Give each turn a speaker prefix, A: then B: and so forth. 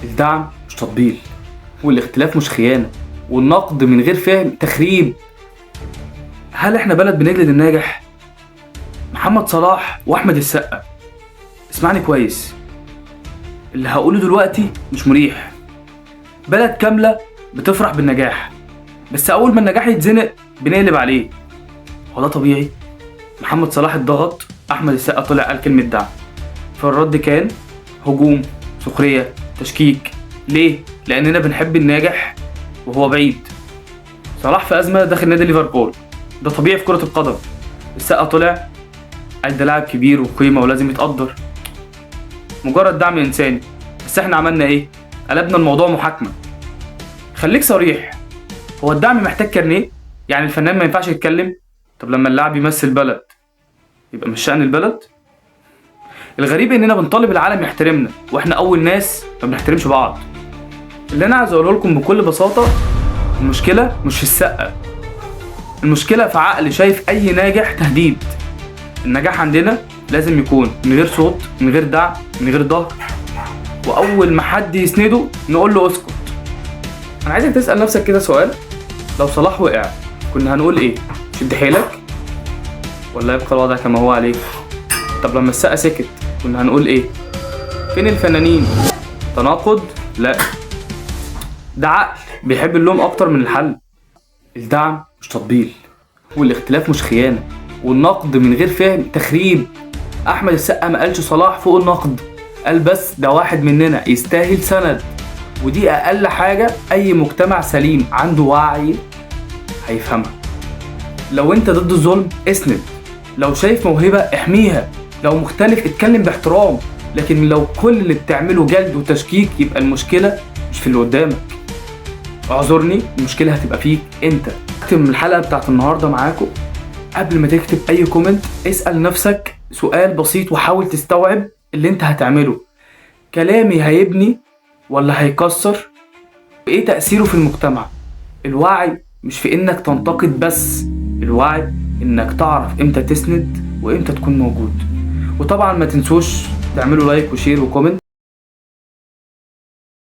A: الدعم مش تطبيل، والاختلاف مش خيانة، والنقد من غير فهم تخريب. هل احنا بلد بنجلد الناجح؟ محمد صلاح واحمد السقا، اسمعني كويس، اللي هقوله دلوقتي مش مريح. بلد كاملة بتفرح بالنجاح، بس اول ما النجاح يتزنق بنقلب عليه. هو ده طبيعي؟ محمد صلاح اتضغط، احمد السقا طلع قال كلمة دعم، فالرد كان هجوم، سخرية، تشكيك. ليه؟ لاننا بنحب الناجح وهو بعيد. صلاح في ازمة داخل نادي ليفربول، ده طبيعي في كرة القدم. السقا طلع قال ده لاعب كبير وقيمة ولازم يتقدر. مجرد دعم انساني، بس احنا عملنا ايه؟ قلبنا الموضوع محاكمة. خليك صريح، هو الدعم محتاج كارنيه؟ يعني الفنان ما ينفعش يتكلم؟ طب لما اللاعب يمثل بلد يبقى مش شأن البلد؟ الغريب اننا بنطالب العالم يحترمنا واحنا اول ناس ما بنحترمش بعض. اللي انا عايز اقوله لكم بكل بساطة، المشكلة مش في السقا، المشكلة في عقل شايف اي ناجح تهديد. النجاح عندنا لازم يكون من غير صوت، من غير دعم، من غير ظهر، واول ما حد يسنده نقول له اسكت. انا عايزك تسأل نفسك كده سؤال، لو صلاح وقع كنا هنقول ايه؟ شد حيلك ولا يبقى الوضع كما هو عليه؟ طب لما السقا سكت كنا هنقول ايه؟ فين الفنانين؟ تناقض؟ لا، ده عقل بيحب اللوم اكتر من الحل. الدعم مش تطبيل، والاختلاف مش خيانة، والنقد من غير فهم تخريب. احمد السقا ما قالش صلاح فوق النقد، قال بس ده واحد مننا يستاهل سند، ودي اقل حاجة اي مجتمع سليم عنده وعي هيفهمها. لو انت ضد الظلم اسند، لو شايف موهبة احميها، لو مختلف اتكلم باحترام، لكن لو كل اللي بتعمله جلد وتشكيك يبقى المشكلة مش في اللي قدامك. اعذرني، المشكلة هتبقى فيك انت. اختم الحلقة بتاعت النهاردة معاكم، قبل ما تكتب اي كومنت اسأل نفسك سؤال بسيط وحاول تستوعب اللي انت هتعمله. كلامي هيبني ولا هيكسر؟ ايه تأثيره في المجتمع؟ الوعي مش في انك تنتقد بس، الوعي انك تعرف امتى تسند وامتى تكون موجود. وطبعا ما تنسوش تعملوا لايك وشير وكومنت.